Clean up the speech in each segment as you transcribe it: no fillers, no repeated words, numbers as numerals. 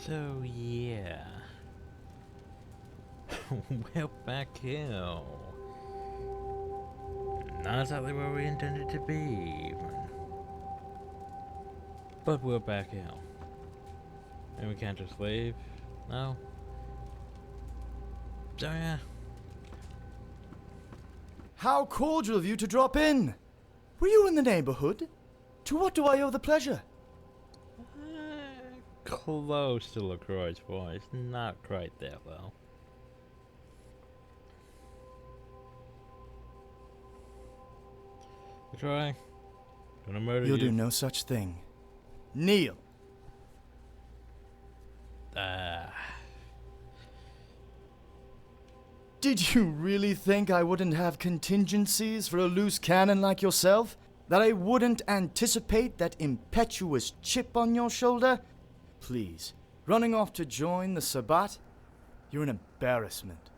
So yeah, we're back here. Not exactly where we intended to be, even. But we're back here. And we can't just leave? No? So yeah. How cordial of you to drop in! Were you in the neighborhood? To what do I owe the pleasure? Close to LaCroix's voice. Not quite there, though. LaCroix, gonna murder you. You'll do no such thing. Kneel. Did you really think I wouldn't have contingencies for a loose cannon like yourself? That I wouldn't anticipate that impetuous chip on your shoulder? Please, running off to join the Sabbat? You're an embarrassment.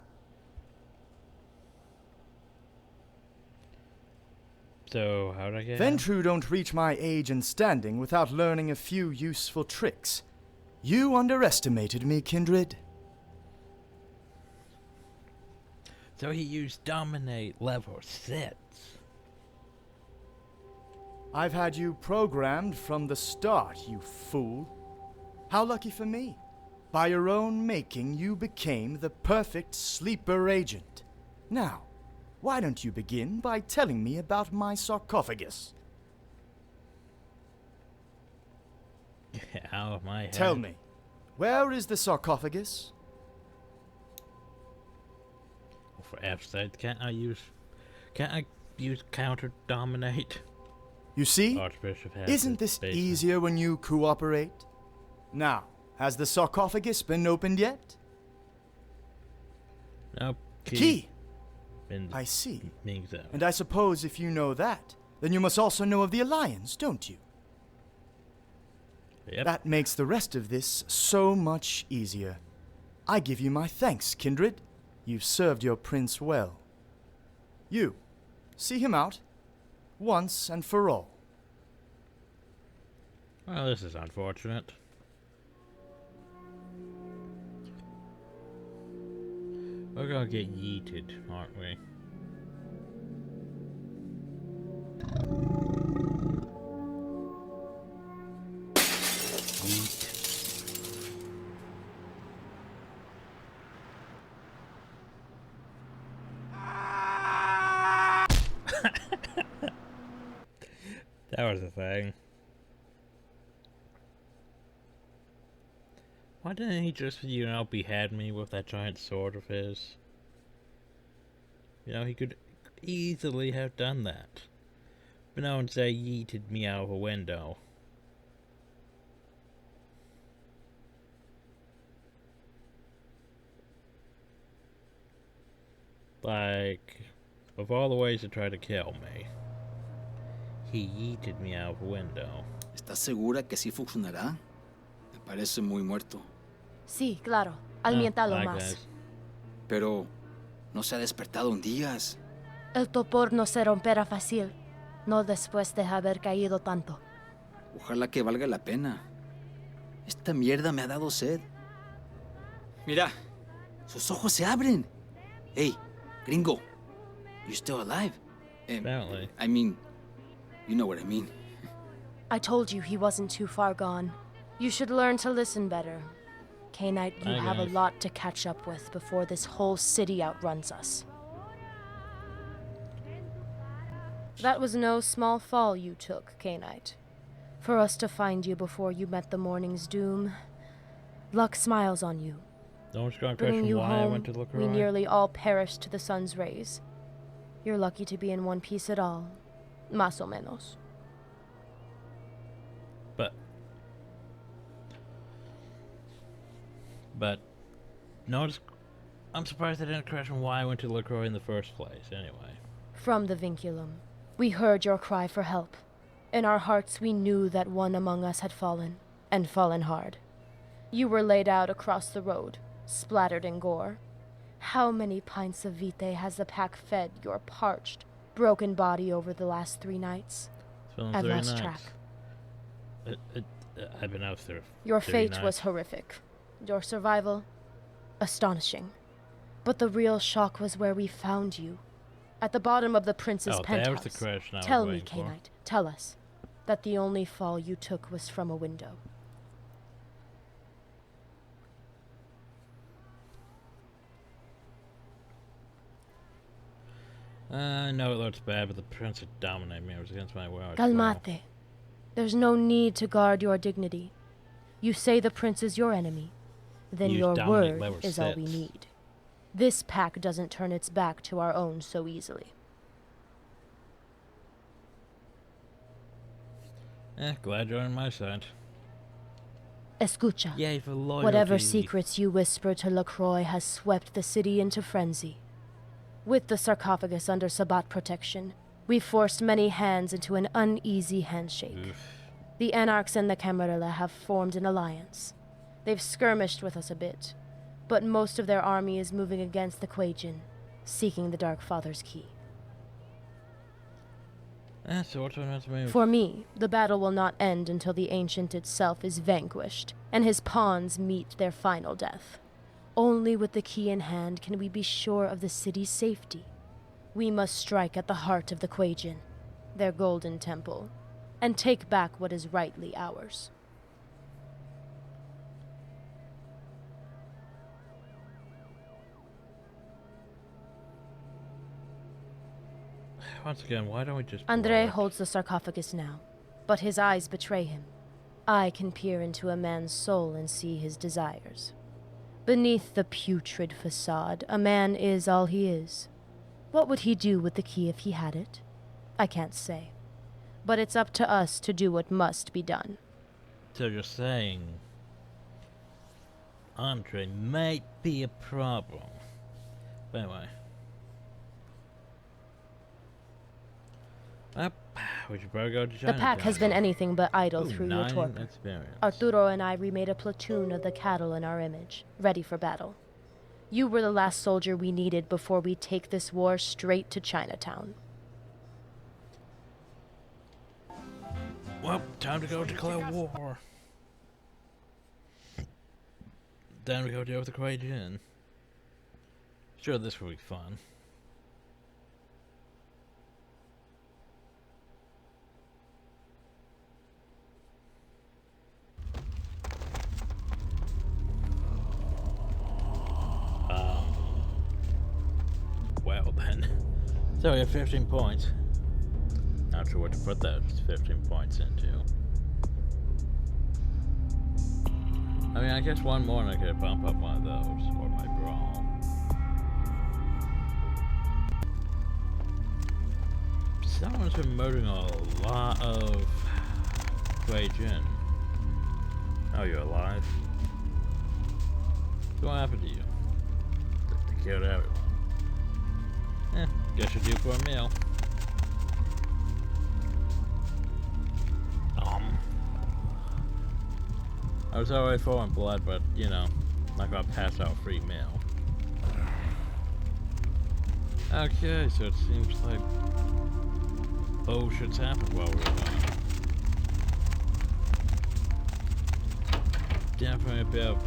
So, how'd I get Ventru don't reach my age and standing without learning a few useful tricks. You underestimated me, Kindred. So he used Dominate level 6. I've had you programmed from the start, you fool. How lucky for me. By your own making, you became the perfect sleeper agent. Now, why don't you begin by telling me about my sarcophagus? Out of my head. Tell me, where is the sarcophagus? For F-side, can't I use counter dominate? You see? Archbishop has Isn't this easier when you cooperate? Now, has the sarcophagus been opened yet? Nope. Key! I see. So. And I suppose if you know that, then you must also know of the Alliance, don't you? Yep. That makes the rest of this so much easier. I give you my thanks, Kindred. You've served your prince well. You, see him out, once and for all. Well, this is unfortunate. We're gonna get yeeted, aren't we? Yeet. That was the thing. Why didn't he just, behead me with that giant sword of his? He could easily have done that. But no, instead he yeeted me out of a window. Like, of all the ways to try to kill me, he yeeted me out of a window. ¿Estás segura que sí funcionará? Me parece muy muerto. Sí, claro. Aliéntalo más. Guys. Pero no se ha despertado en días. El topor no se romperá fácil, no después de haber caído tanto. Ojalá que valga la pena. Esta mierda me ha dado sed. Mira, sus ojos se abren. Hey, gringo, you're still alive. Apparently. I mean, you know what I mean. I told you he wasn't too far gone. You should learn to listen better. K-Knight, you have a lot to catch up with before this whole city outruns us. That was no small fall you took, K-Knight. For us to find you before you met the morning's doom, luck smiles on you. No one's gonna Bringing question you why I home, went to look we around. nearly all perished to the sun's rays. You're lucky to be in one piece at all. Más o menos. But notice, I'm surprised I didn't question why I went to LaCroix in the first place, anyway. From the vinculum, we heard your cry for help. In our hearts we knew that one among us had fallen, and fallen hard. You were laid out across the road, splattered in gore. How many pints of vitae has the pack fed your parched, broken body over the last 3 nights? I've lost track. I've been out there. Your 3 fate nights. was horrific. Your survival? Astonishing. But the real shock was where we found you. At the bottom of the prince's penthouse. That was the question I was Tell me, waiting for. K-Knight, tell us that the only fall you took was from a window. I know it looks bad, but the prince would dominate me. It was against my will. Calmate. There's no need to guard your dignity. You say the prince is your enemy. Then Use your dominate word level is all we 6. need. This pack doesn't turn its back to our own so easily. Glad you're on my side. Escucha. Yay for loyalty. Whatever secrets you whispered to LaCroix has swept the city into frenzy. With the sarcophagus under Sabbat protection, we forced many hands into an uneasy handshake. Oof. The Anarchs and the Camarilla have formed an alliance. They've skirmished with us a bit, but most of their army is moving against the Quajian, seeking the Dark Father's key. So what's our next move? For me, the battle will not end until the Ancient itself is vanquished, and his pawns meet their final death. Only with the key in hand can we be sure of the city's safety. We must strike at the heart of the Quajian, their golden temple, and take back what is rightly ours. Once again, why don't we just André blow it? holds the sarcophagus now, but his eyes betray him. I can peer into a man's soul and see his desires. Beneath the putrid facade, a man is all he is. What would he do with the key if he had it? I can't say. But it's up to us to do what must be done. So you're saying Andre might be a problem. But anyway. We should probably go to China. The pack has been anything but idle through your 9 torpor. experience. Arturo and I remade a platoon of the cattle in our image, ready for battle. You were the last soldier we needed before we take this war straight to Chinatown. Well, time to go declare war. Time to go deal with the Quajian. Sure, this will be fun. Well then. So we have 15 points. Not sure what to put those 15 points into. I mean, I guess one more and I could bump up one of those, or my brawl. Someone's been murdering a lot of Quajian. Oh, you're alive? So what happened to you? They killed everyone. Guess you're due for a meal. I was already full in blood, but, you know, not gonna pass out a free meal. Okay, so it seems like bullshit's happened while we were gone. Definitely a bit of...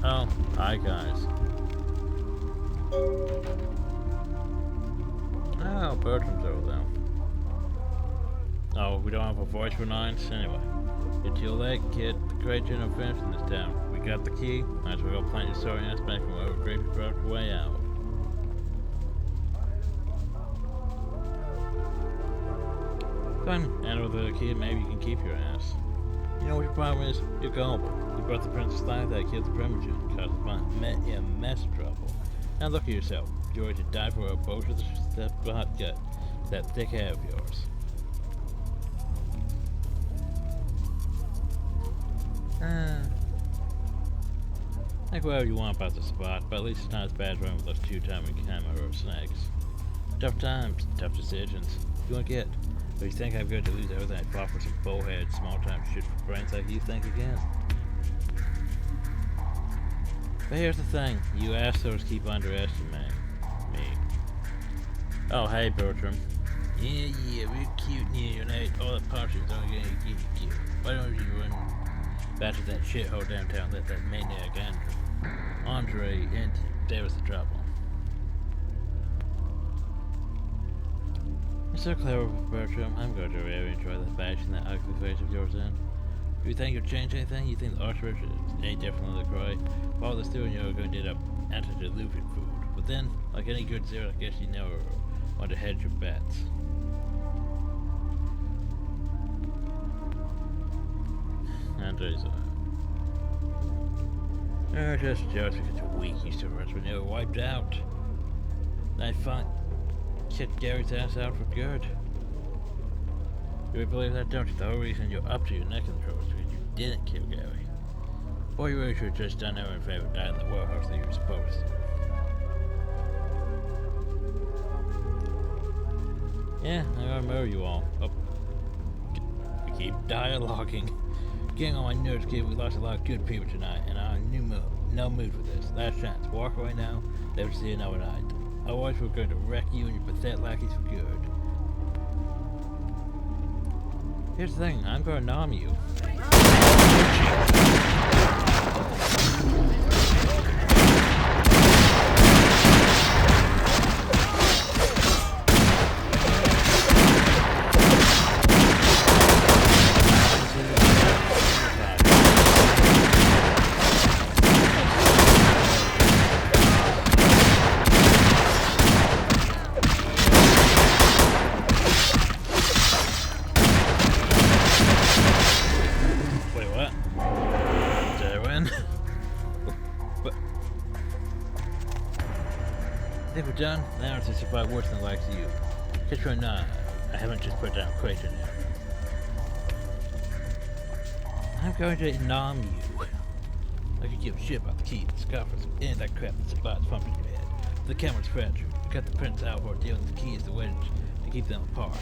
Oh, hi guys. Oh, Bertram's over there. Oh, we don't have a voice for 9s? Anyway. You're too late, kid. The great general finished in this town. We got the key. Might as well go plant your story aspect from wherever Grapey brought the way out. Fine. And with the key, maybe you can keep your ass. You know what your problem is? You're gullible. You brought the princess life that killed the primogen, caused a mess of trouble. Now look at yourself. You're ready to die for a bullshit that hot gut. That thick hair of yours. Think whatever you want about the Sabbat, but at least it's not as bad as running with those two-timing camera snakes. Tough times, tough decisions. You won't get. But you think I'm going to lose everything I fought for some bullhead, small-time shit for brains like you think again? But here's the thing, you assholes keep underestimating me. Oh, hey, Bertram. Yeah, we're cute and you ate all the potions. I'm gonna get you cute. Why don't you run back to that shithole downtown, let that maniac Andre in. There was the trouble. You're so clever, Bertram. I'm going to really enjoy that bashing that ugly face of yours in. Do you think you'll change anything? You think the Archbishop is any different than the Croy? While the stew and you're going to end up antediluvian food. But then, like any good zero, I guess you never want to hedge your bets. Andre's just jealous because you're weak. You still rush when they were wiped out. I find kicked Gary's ass out for good. You really believe that, don't you? The whole reason you're up to your neck in the trouble is because you didn't kill Gary. Boy, you really should have just done everyone a favor and died in the warehouse that you were supposed to. Yeah, I remember you all. Oh. We keep dialoguing. Getting on my nerves, kid. We lost a lot of good people tonight, and I'm in no mood for this. Last chance. Walk away now. Never see another night. Otherwise, we're going to wreck you and your pathetic lackeys for good. Here's the thing. I'm going to nom you. Done? Now to survive worse than the likes of you. Catch or not, I haven't just put down Creighton yet. I'm going to nom you. I could give a shit about the keys, the scoffers, and that crap that Sabbat's pumped in your head. The camera's fractured. You got the prince out for dealing with the keys, the wedge, to keep them apart.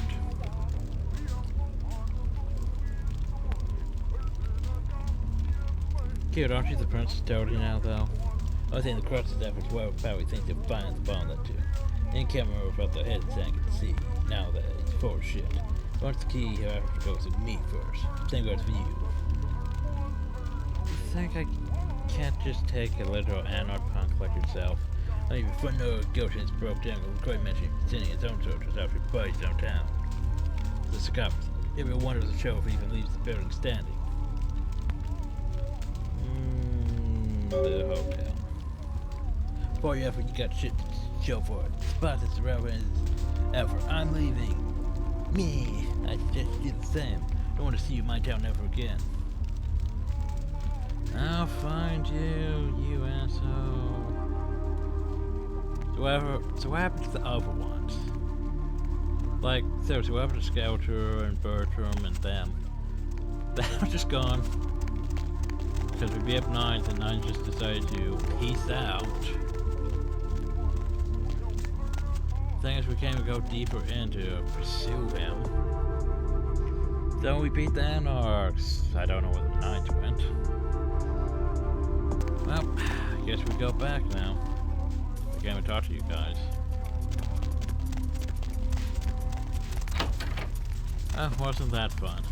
Kid, aren't you the prince's toady now, though? I think the crux of that was where Barry thinks they'll find the bomb that too. In camera above their head sank at sea. Now that he's full of shit. Once the key, he'll have to go to me first. Same goes for you. You think I can't just take a literal anarch punk like yourself? Not even for no Goshen's broke down with Croy mentioning sending his own soldiers out to buddies downtown. The Scoffers. Every one of the show if he even leaves the building standing. The hotel. For your effort, you got shit to show for it. Spot is relevant as ever. I'm leaving. Me. I suggest you do the same. Don't want to see you in my town ever again. I'll find you, you asshole. So what happened to the other ones? Like, seriously, what happened to Skelter and Bertram and them? They're just gone. Because we beat up Nines and Nines just decided to peace out. Thing is, we can't even go deeper into pursue him. Then we beat the Anarchs. I don't know where the Nines went. Well, I guess we go back now. I can't even talk to you guys. Wasn't that fun?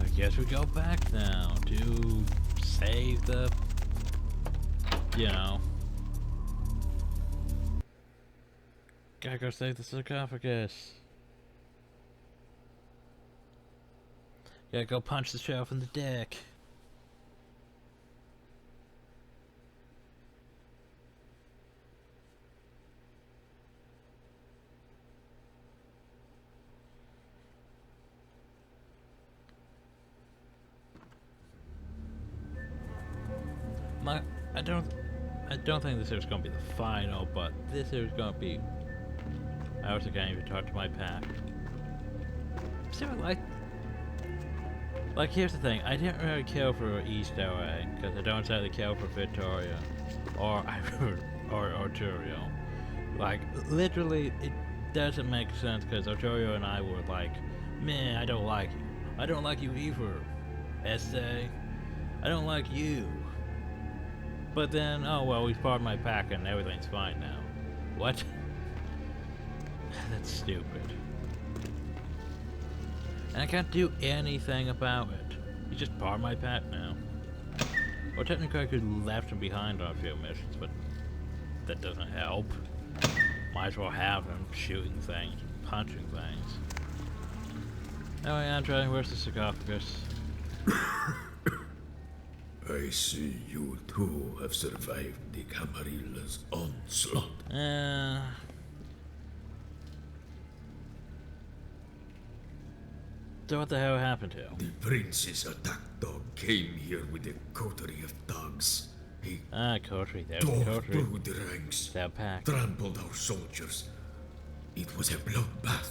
I guess we go back now to save the, you know. Gotta go save the sarcophagus. Gotta go punch the sheriff in the dick. I don't think this is gonna be the final, but this is gonna be. I also can't even talk to my pack. So like here's the thing, I didn't really kill for East LA because I don't exactly kill for Victoria or Arturo. Like literally, it doesn't make sense because Arturo and I were like, man, I don't like you. I don't like you either. Essay. I don't like you. But then, oh well, he's part of my pack and everything's fine now. What? That's stupid. And I can't do anything about it. He's just part of my pack now. Well, technically I could have left him behind on a few missions, but that doesn't help. Might as well have him shooting things, punching things. Oh yeah, Andre, where's the sarcophagus? I see you too have survived the Camarilla's onslaught. So what the hell happened to him? The prince's attack dog came here with a coterie of thugs. He coterie, there's a tore coterie. through the ranks, Their pack. trampled our soldiers. It was a bloodbath.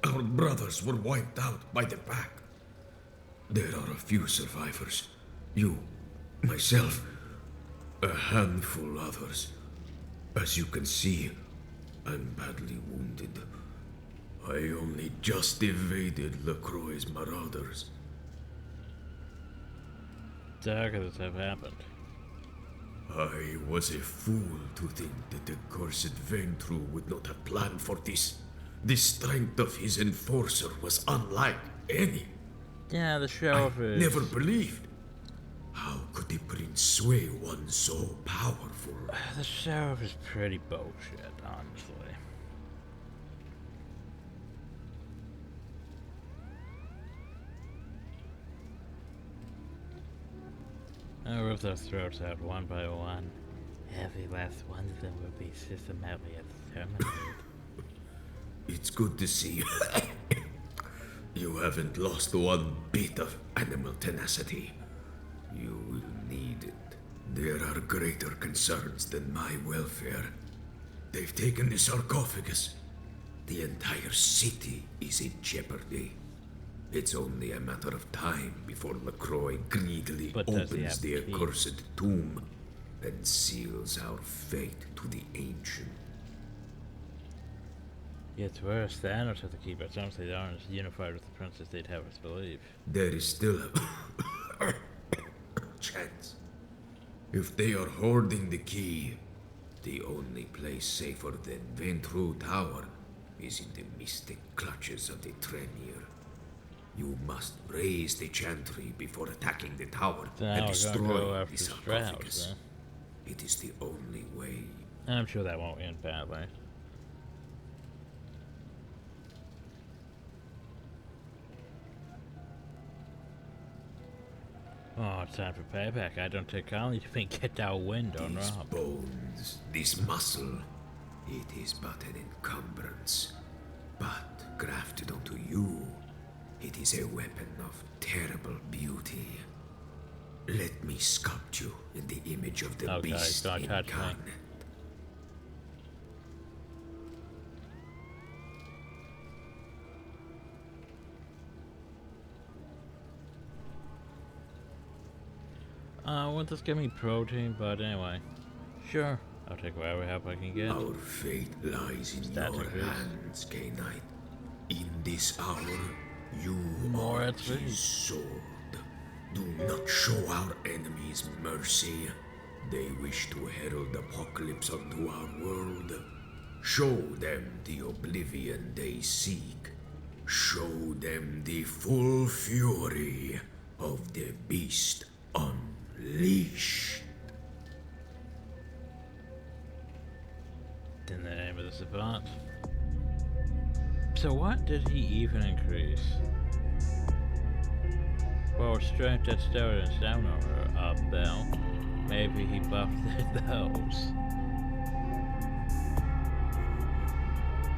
Our brothers were wiped out by the pack. There are a few survivors. You, myself, a handful others. As you can see, I'm badly wounded. I only just evaded LaCroix's marauders. So how could this have happened? I was a fool to think that the cursed Ventru would not have planned for this. The strength of his enforcer was unlike any. Yeah, the sheriff is... Never believed. How could the prince sway one so powerful? The sheriff is pretty bullshit, honestly. I'll rip their throats out one by one. Every last one of them will be systematically exterminated. It's good to see you haven't lost one bit of animal tenacity. You will need it. There are greater concerns than my welfare. They've taken the sarcophagus. The entire city is in jeopardy. It's only a matter of time before LaCroix greedily opens the accursed tomb and seals our fate to the Ancient. It's worse, the Anarchs have to keep it. Some say they aren't as unified with the princess they'd have us believe. There is still a chance. If they are hoarding the key, the only place safer than Ventru Tower is in the mystic clutches of the Tremere. You must raise the chantry before attacking the tower and destroy the sarcophagus. It is the only way. And I'm sure that won't end badly. Oh, it's time for payback. I don't take kindly to being get our wind on These Rob. bones, this muscle, it is but an encumbrance. But grafted onto you, it is a weapon of terrible beauty. Let me sculpt you in the image of the beast incarnate. Won't this give me protein? But anyway, sure, I'll take whatever help I can get. Our fate lies in your hands, K-Knight. In this hour, you are his sword. Do not show our enemies mercy. They wish to herald apocalypse onto our world. Show them the oblivion they seek. Show them the full fury of the beast unleashed. In the name of the Sabbat. So what did he even increase? Well, strength, dexterity, and stamina are up now. Maybe he buffed those.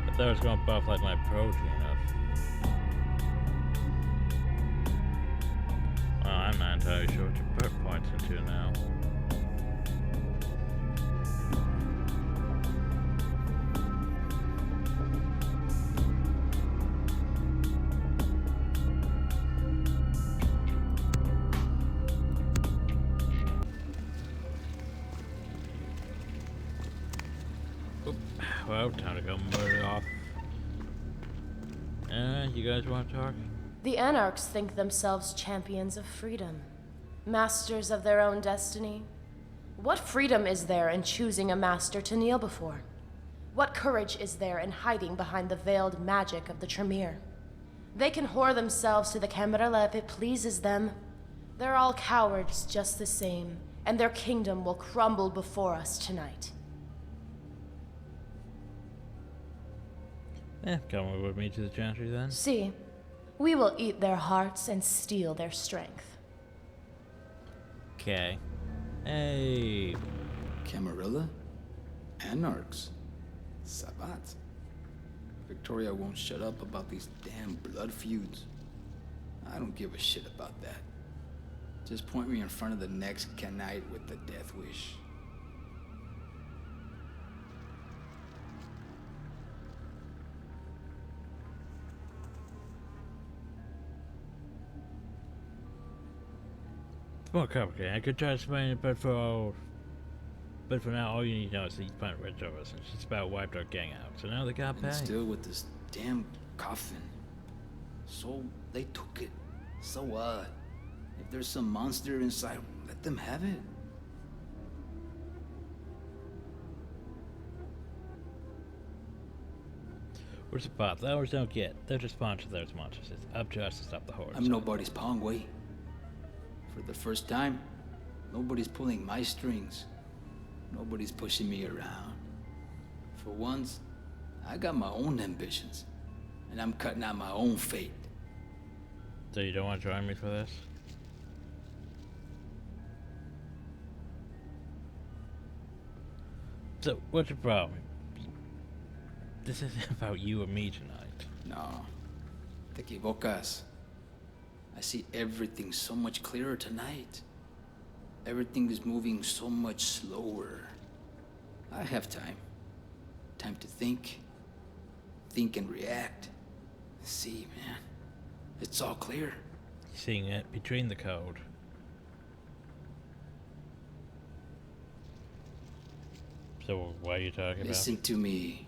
I thought it was gonna buff like my protein up. Well, I'm not entirely sure what to put points into now. Well, time to go murder off. You guys want to talk? The Anarchs think themselves champions of freedom, masters of their own destiny. What freedom is there in choosing a master to kneel before? What courage is there in hiding behind the veiled magic of the Tremere? They can whore themselves to the Camarilla if it pleases them. They're all cowards just the same, and their kingdom will crumble before us tonight. Come with me to the chantry then. See, we will eat their hearts and steal their strength. Okay. Hey. Camarilla? Anarchs? Sabbat? Victoria won't shut up about these damn blood feuds. I don't give a shit about that. Just point me in front of the next Knight with the death wish. It's more complicated. I could try to explain it, but for now, all you need to know is that you plant red service, and it's about wiped our gang out. So now they got And paid. still with this damn coffin. So they took it. So what? If there's some monster inside, let them have it. We're Sabbat. The others don't get. They're just sponsors of those monsters. It's up to us to stop the horde. I'm nobody's pawn, way. For the first time, nobody's pulling my strings. Nobody's pushing me around. For once, I got my own ambitions, and I'm cutting out my own fate. So you don't want to join me for this? So, what's your problem? This isn't about you or me tonight. No, te equivocas. I see everything so much clearer tonight. Everything is moving so much slower. I have time. Time to think. Think and react. See, man. It's all clear. Seeing it between the code. So, what are you talking Listen to me.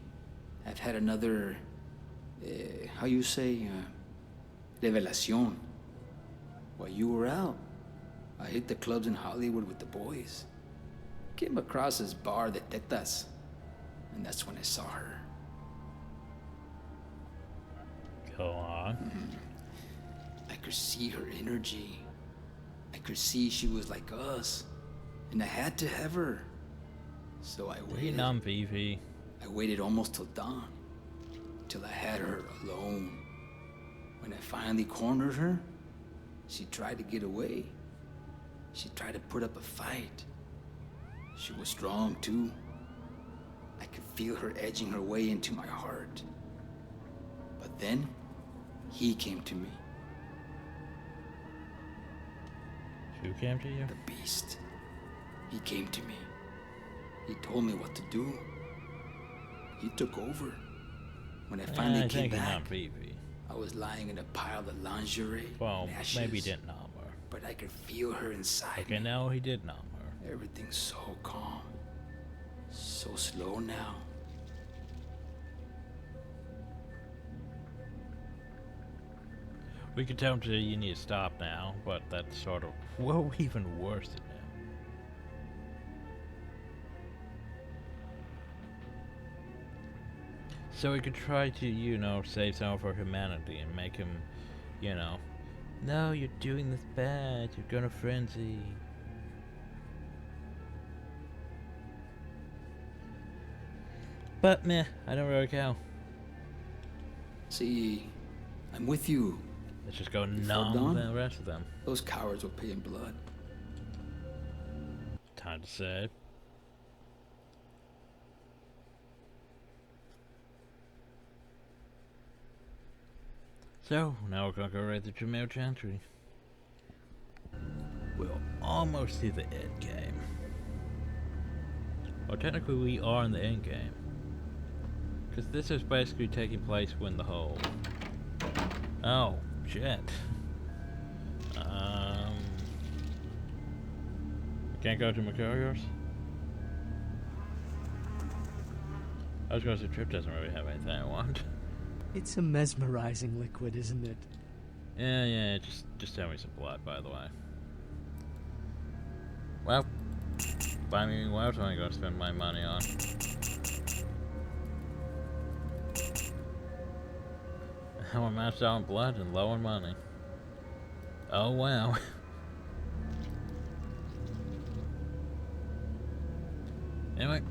I've had another, how you say, revelación. While you were out, I hit the clubs in Hollywood with the boys. Came across this bar de tetas, and that's when I saw her. about? Go on. I could see her energy. I could see she was like us, and I had to have her. So I waited. Numb, Vivi. I waited almost till dawn, till I had her alone. When I finally cornered her, she tried to get away. She tried to put up a fight. She was strong too. I could feel her edging her way into my heart. But then, he came to me, Who came to you? the beast. He came to me. He told me what to do. He took over. When I finally came back, Vivi. I was lying in a pile of lingerie Well, and ashes, maybe he didn't numb her. but I could feel her inside Okay, me. now he did numb her. Everything's so calm, so slow now. We could tell him you need to stop now, but that's sort of, well, even worse than him. So we could try to, save some of our humanity and make him, no, you're doing this bad, you're gonna frenzy. But meh, I don't really care. See, I'm with you. Let's just go Before numb dawn? the rest of them. Those cowards will pay in blood. Time to save. So, now we're gonna go right to Jamil Chantry. We're almost to the end game. Well, technically we are in the end game. Because this is basically taking place when the whole... Oh, shit. I can't go to Macarius? I was going to say Trip doesn't really have anything I want. It's a mesmerizing liquid, isn't it? Yeah, just tell me some blood, by the way. Well, buy me what else am I gonna spend my money on? We're matched out in blood and low on money. Oh wow. Anyway,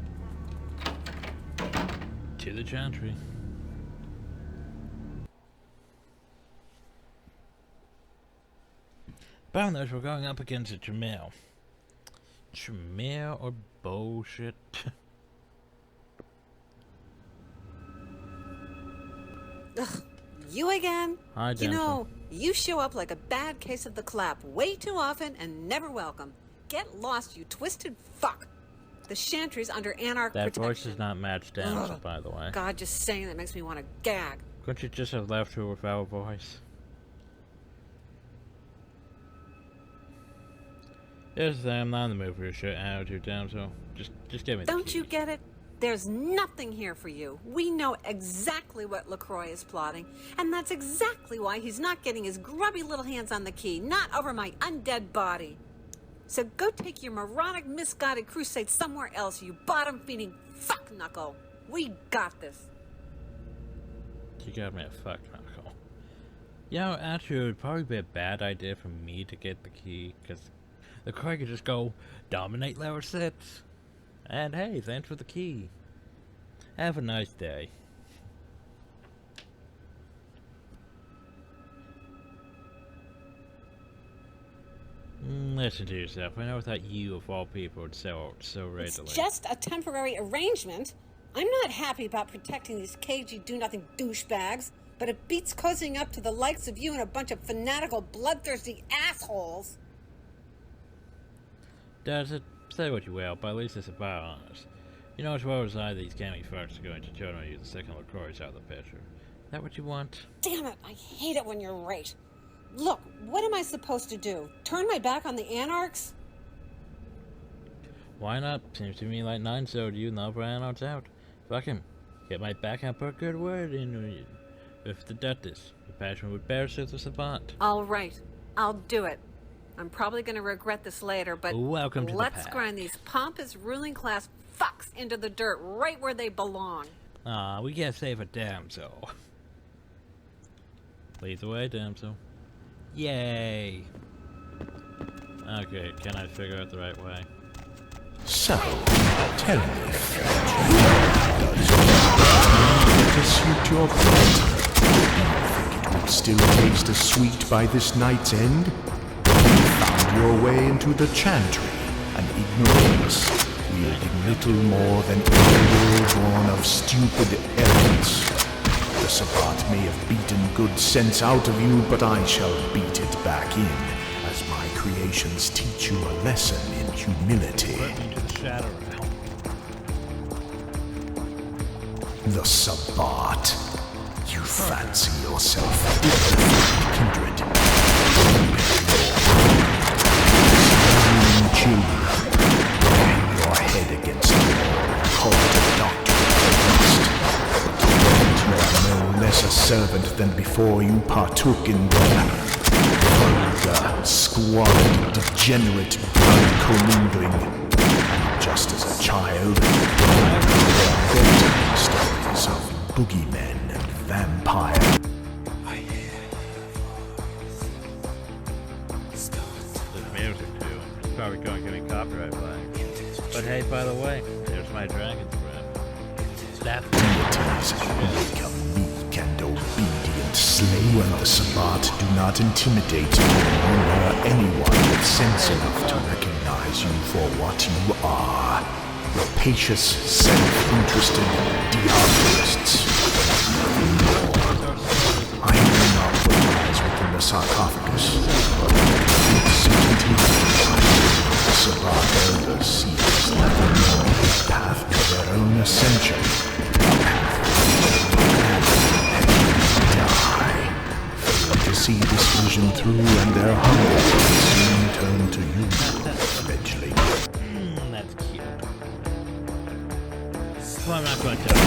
to the chantry. Bounders, we're going up against a Tremere. Tremere or bullshit? Ugh, you again? Hi, you know, you show up like a bad case of the clap way too often and never welcome. Get lost, you twisted fuck. The Chantry's under Anarch protection. That voice does not match Damsel, by the way. God, just saying that makes me want to gag. Couldn't you just have left her with our voice? Here's the thing, I'm not in the mood for your shit attitude, Damsel. Just give me the Don't you keys. get it? There's nothing here for you. We know exactly what LaCroix is plotting, and that's exactly why he's not getting his grubby little hands on the key, not over my undead body. So go take your moronic, misguided crusade somewhere else, you bottom-feeding fuck-knuckle. We got this. You got me a fuck knuckle. You know, actually, it would probably be a bad idea for me to get the key, because the Croy could just go dominate level 6. And hey, thanks for the key. Have a nice day. Listen to yourself. I never thought you, of all people, would sell out so readily. It's just a temporary arrangement. I'm not happy about protecting these cagey do-nothing douchebags, but it beats cozying up to the likes of you and a bunch of fanatical, bloodthirsty assholes. Does it? Say what you will, but at least it's about honest. You know as well as I these gammy fucks are going to totally use the second LaCroix out of the picture. Is that what you want? Damn it, I hate it when you're right. Look, what am I supposed to do? Turn my back on the Anarchs? Why not? Seems to me like 9 so you know for Anarchs out. Fuck him. Get my back and put a good word in with the Duchess. The passion would bear suit the Sabbat. All right, I'll do it. I'm probably going to regret this later, but welcome to let's the pack. grind these pompous ruling class fucks into the dirt right where they belong. Ah, we can't save a damsel. Lead the way, damsel. Yay! Okay, can I figure out the right way? So, tell me, does it suit your plate? Do you think it would still taste as sweet by this night's end? Your way into the chantry, an ignoramus, wielding little more than a world born of stupid arrogance. The Sabbat may have beaten good sense out of you, but I shall beat it back in, as my creations teach you a lesson in humility. Into the shadow realm. The Sabbat. You fancy yourself kindred. Children, bang your head against the wall and call the doctor but you are no less a servant than before you partook in the vulgar, squalid, degenerate blood commingling. And just as a child, I heard stories of boogeymen and vampires. Probably going to get me copyright flag. But hey, by the way, there's my dragon's breath. That deities make a meek and obedient slave. When the Sabbat do not intimidate you nor anyone with sense enough to recognize you for what you are. Rapacious, self-interested diabolists. Nothing more. I may not rise within the sarcophagus, but with certainty, the Sabbat elders see as nothing more than a path to their own ascension. A path to die. Failing to see this vision through, and their hunger will soon turn to you, eventually. That's cute. Well, I'm not going to tell you.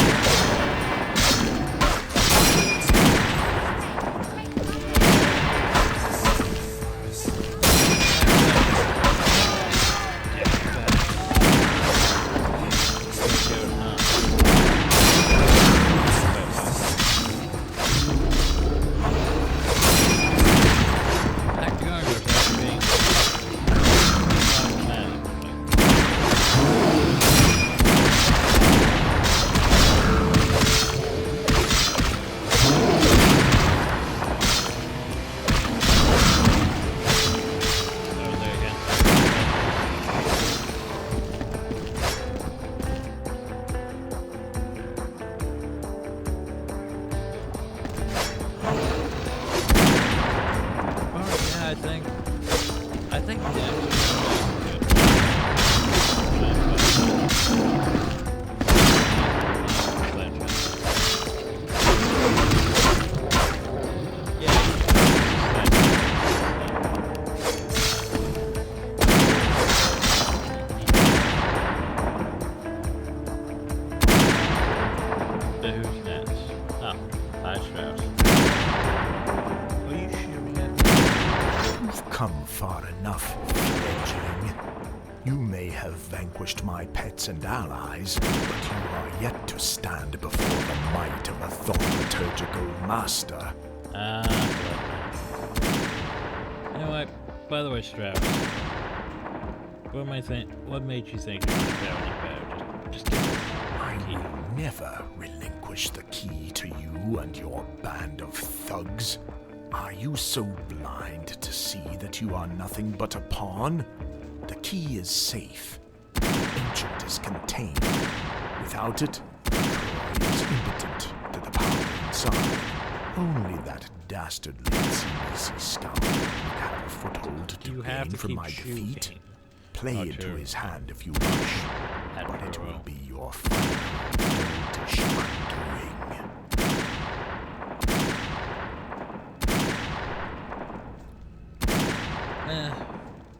I think Come far enough, fledgling. You may have vanquished my pets and allies, but you are yet to stand before the might of a thaumaturgical master. You know what? By the way, Strauss, what made you think you were any better? Just give me. I will never relinquish the key to you and your band of thugs. Are you so blind to see that you are nothing but a pawn? The key is safe. The ancient is contained. Without it, Troy is impotent to the power inside. Only that dastardly CBC scoundrel would have a foothold to gain from my defeat. Play into his hand if you wish, but it will be your final doltish undoing.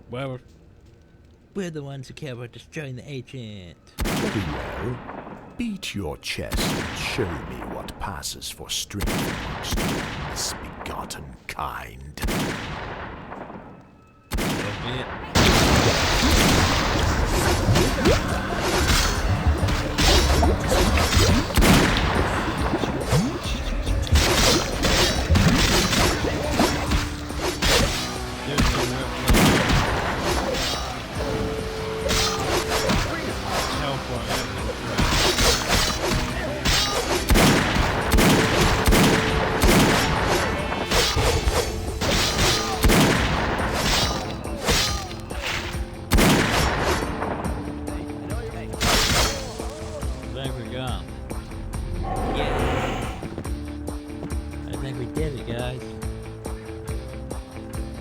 Well, we're the ones who care about destroying the ancient. Very well. Beat your chest and show me what passes for strength amongst your misbegotten kind. So be it.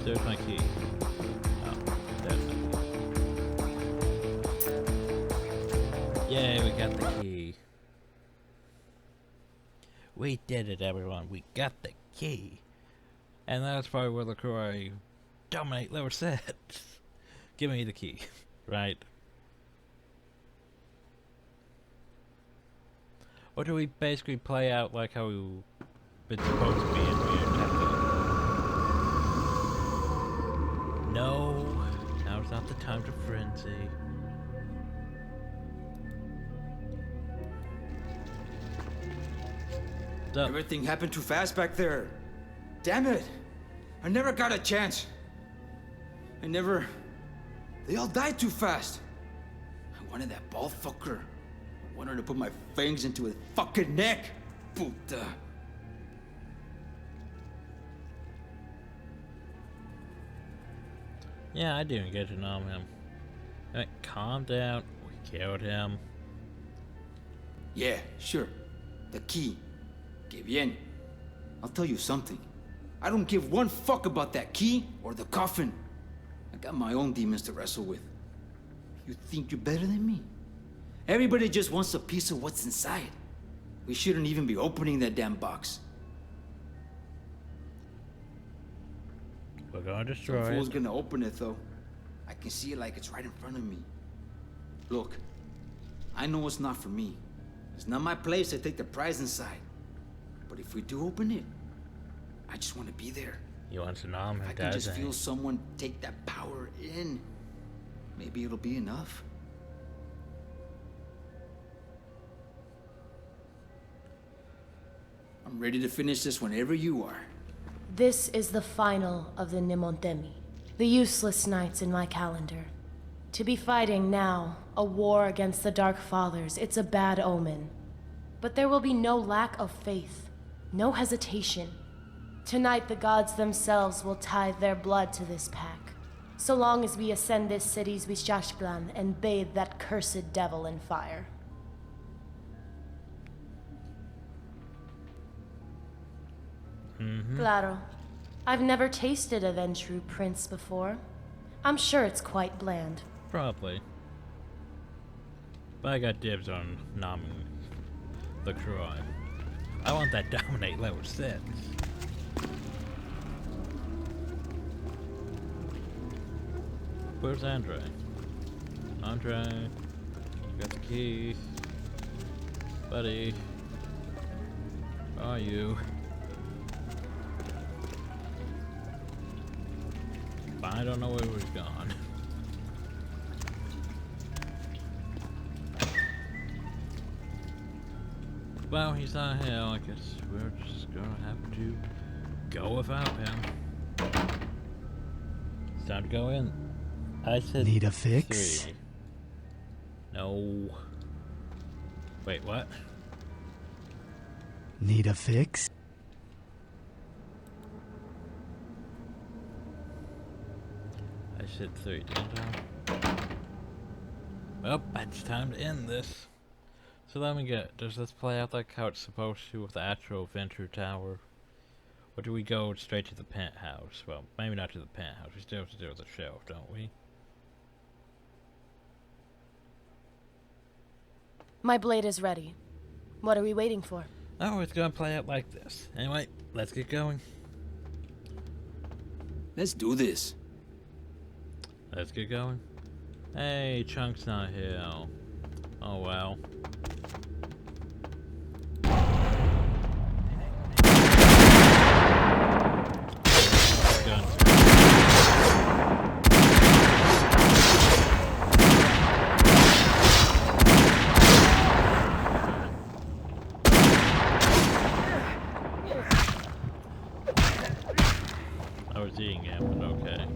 There's my key. Oh, there's my key. Yay, we got the key. We did it, everyone. We got the key. And that's probably where LaCroix dominate lower sets. Give me the key. Right. Or do we basically play out like how we've been supposed to be in weird tactics? No, now's not the time to frenzy. Everything happened too fast back there. Damn it! I never got a chance. They all died too fast. I wanted that bald fucker. I wanted to put my fangs into his fucking neck. Puta. Yeah, I didn't get to know him. Alright, calm down. We killed him. Yeah, sure. The key. Que bien. I'll tell you something. I don't give one fuck about that key or the coffin. I got my own demons to wrestle with. You think you're better than me? Everybody just wants a piece of what's inside. We shouldn't even be opening that damn box. We're gonna destroy Some fool's it. gonna open it though. I can see it like it's right in front of me. Look, I know it's not for me. It's not my place to take the prize inside. But if we do open it, I just want to be there. You want to know him, I can just feel someone take that power in. Maybe it'll be enough. I'm ready to finish this whenever you are. This is the final of the Nimontemi, the useless nights in my calendar. To be fighting now, a war against the Dark Fathers, it's a bad omen. But there will be no lack of faith, no hesitation. Tonight the gods themselves will tithe their blood to this pack, so long as we ascend this city's Wishashplan and bathe that cursed devil in fire. Claro. I've never tasted a Ventrue prince before, I'm sure it's quite bland. Probably. But I got dibs on nomming LaCroix. I want that dominate level 6. Where's Andre? Andre, got the key. Buddy, where are you? I don't know where he's gone. Well, he's not here. I guess we're just gonna have to go without him. It's time to go in. I said Need a fix? 3. No. Wait, what? Need a fix? I said 3, didn't I? Well, it's time to end this. So let me get, does this play out like how it's supposed to with the actual Venture Tower? Or do we go straight to the penthouse? Well, maybe not to the penthouse. We still have to do with the shelf, don't we? My blade is ready. What are we waiting for? Oh, it's gonna play out like this. Anyway, let's get going. Let's do this. Let's get going. Hey, Chunk's not here. Oh well. I was eating it, but okay.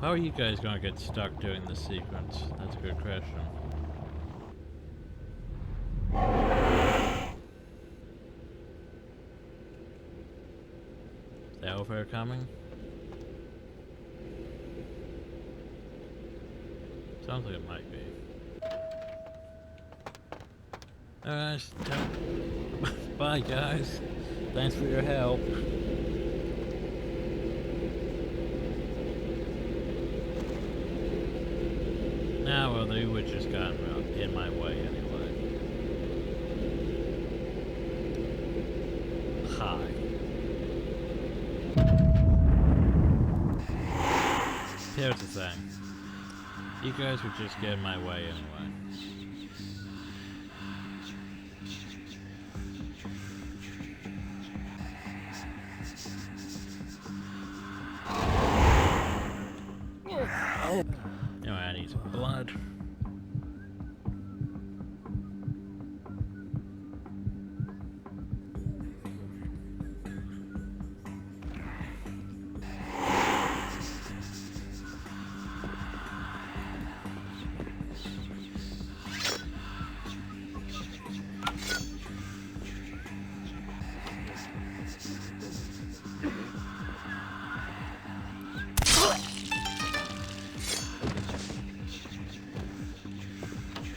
How are you guys gonna get stuck doing this sequence? That's a good question. Is the Hellfire coming? Sounds like it might be. Alright, bye guys. Thanks for your help. Nah, well, they would just gotten in my way anyway. Hi. Here's the thing. You guys would just get in my way anyway. Anyway, I need some blood.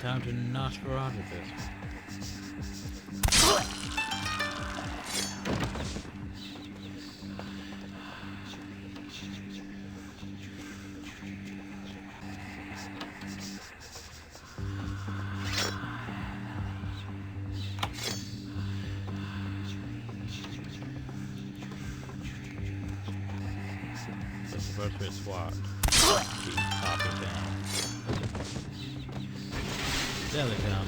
Time to Masquerade this. That's supposed to be a SWAT. Keep popping down. There they come.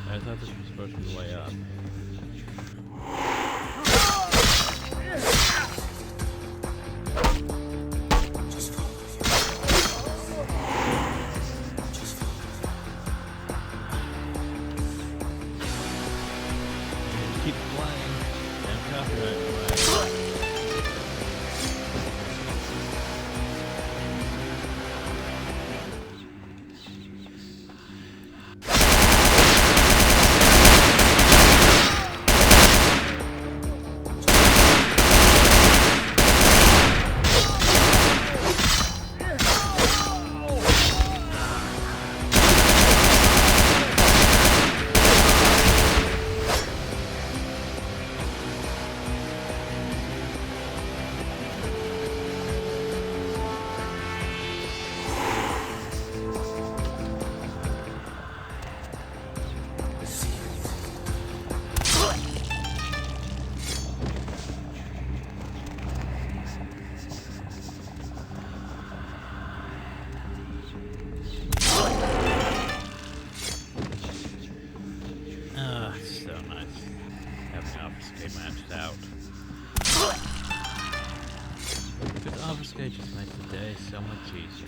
I thought this was supposed to be way up. Keep playing. Damn copyright. Obfuscate just makes the day so much easier.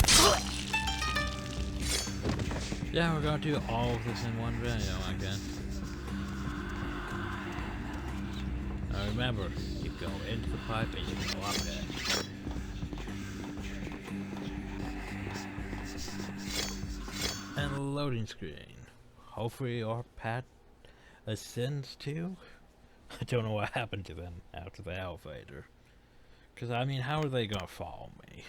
Yeah, we're gonna do all of this in one video, I guess. Now remember, you go into the pipe and you go up it. And a loading screen. Hopefully your pet ascends to. I don't know what happened to them after the elevator. Because, I mean, how are they gonna follow me?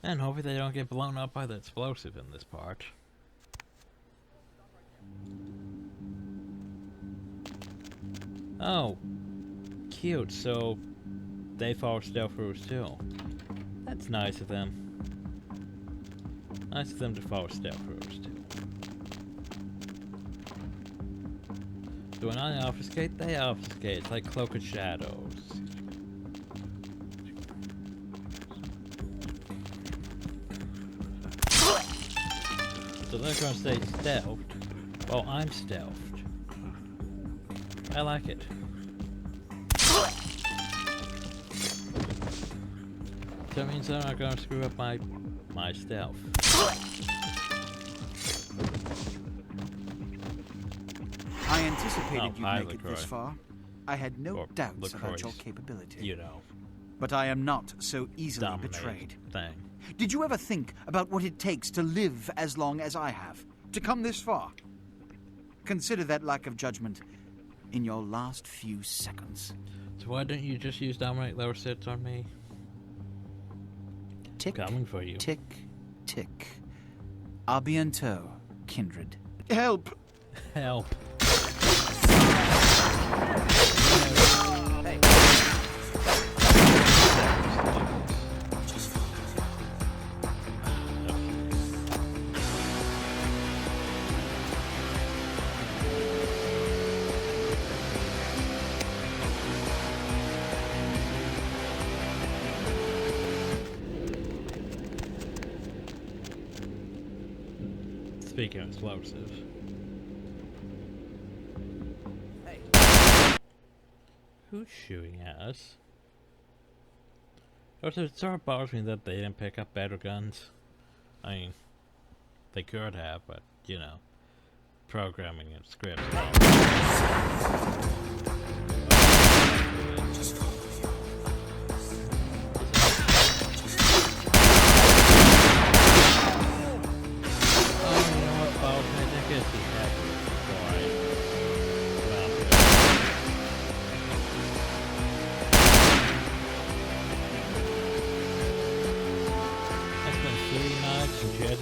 And hopefully they don't get blown up by the explosive in this part. Oh, cute. So they follow stealth rules too. That's nice of them. Nice of them to follow stealth rules too. So when I obfuscate, they obfuscate. It's like Cloak and Shadows. So they're gonna stay stealthed while I'm stealthed. I like it. So that means they're not gonna screw up my stealth. I anticipated you'd make it LaCroix. this far. I had no doubts LaCroix, about your capability. You know, But I am not so easily dominate betrayed. thing. Did you ever think about what it takes to live as long as I have? To come this far? Consider that lack of judgment in your last few seconds. So why don't you just use dominate lower sets on me? Tick, Coming for you. tick, tick. A bientôt, kindred. Help! Help. Speaking of explosives. Who's shooting at us? Also, it sort of bothers me that they didn't pick up better guns. I mean, they could have, but, you know, programming and scripts.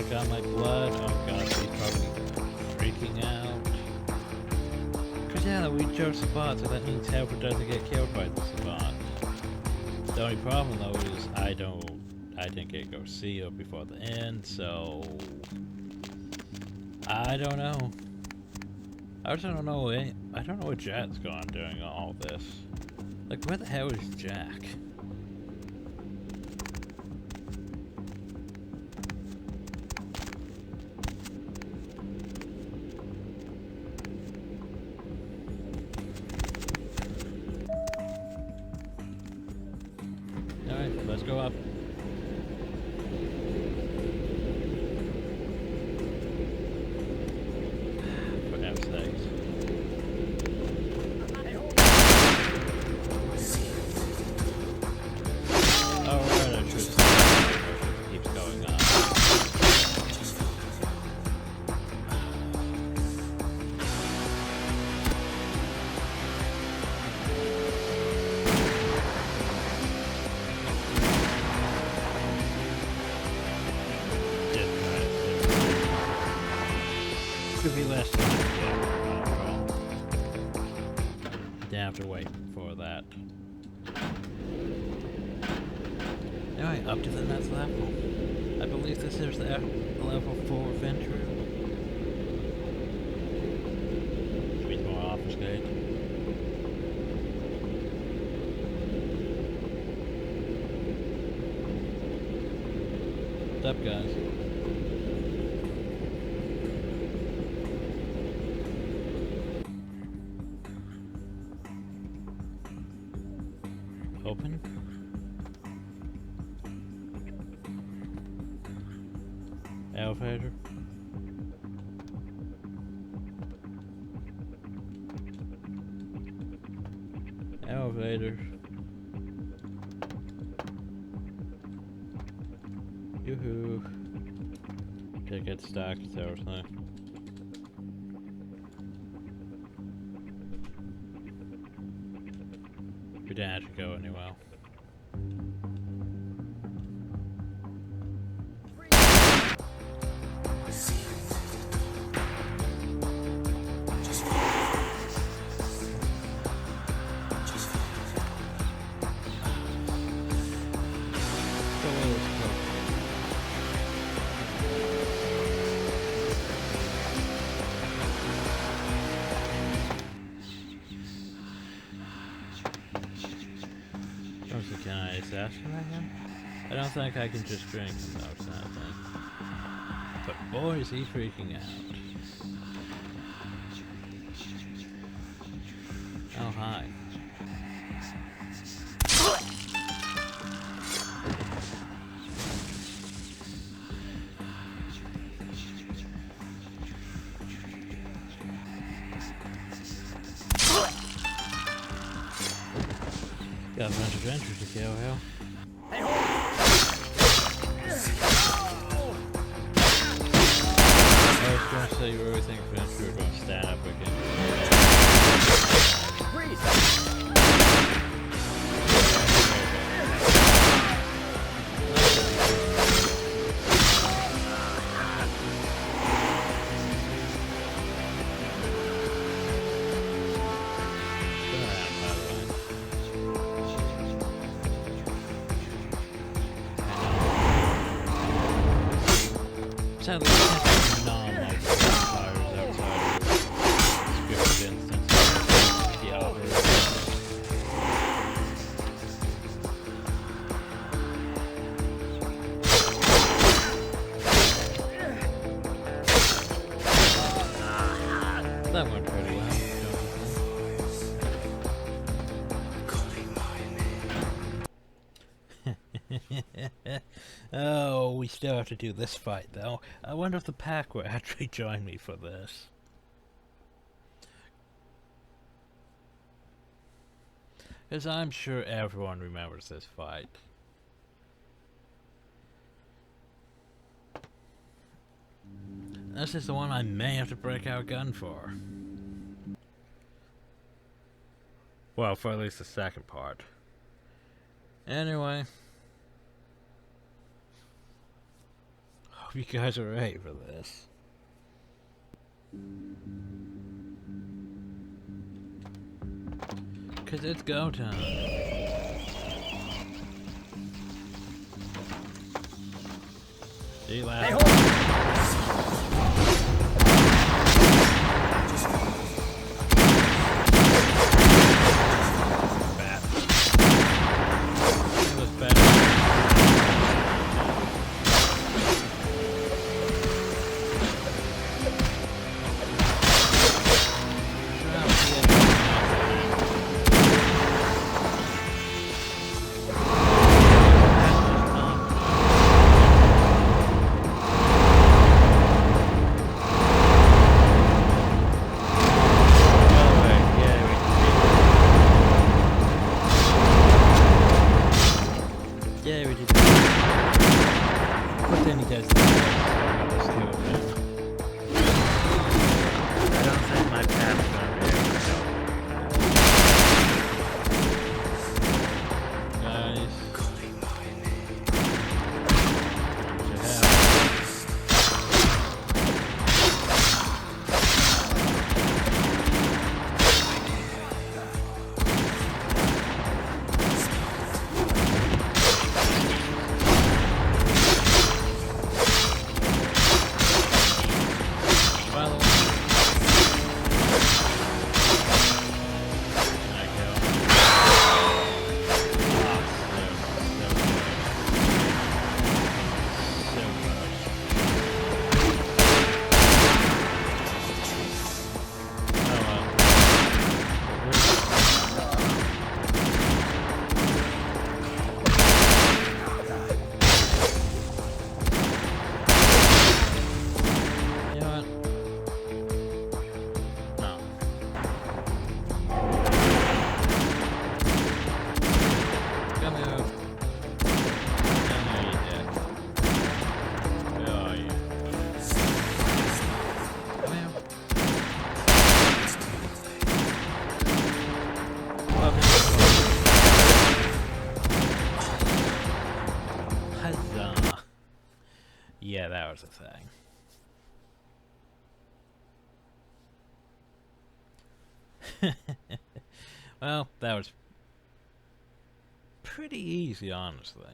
Got my blood. Oh god, he's probably freaking out. Cause yeah, we chose Sabbat, so that means Helper doesn't get killed by the Sabbat. The only problem though is I didn't get to go see her before the end, so I don't know. I also don't know. I don't know where Jack's gone during all this. Like, where the hell is Jack? Alright, let's go up. For F's sakes. Oh, right, I should keeps going on. Could be less than you have to wait for that. Anyway, up to the next level. I believe this is the level 4 venture. Should we go obfuscate? What's up, guys? Open. Elevator. Elevator. Yoo-hoo. Ticket, stock, everything. We didn't have to go anywhere. Can I assassinate him? I don't think I can just drink him though, sadly. But boy is he freaking out. Oh hi. Got a bunch of adventures to kill, hell. I was going to say you really think Vince were going to stand up again. Sadly, non-fires outside of scripted instances. The that went pretty well, don't you think? Oh, we still have to do this fight though. I wonder if the pack will actually join me for this. Because I'm sure everyone remembers this fight. This is the one I may have to break out a gun for. Well, for at least the second part. Anyway. Hope you guys are ready for this. Cause it's go time. See you later. That was the thing. Well, that was pretty easy, honestly.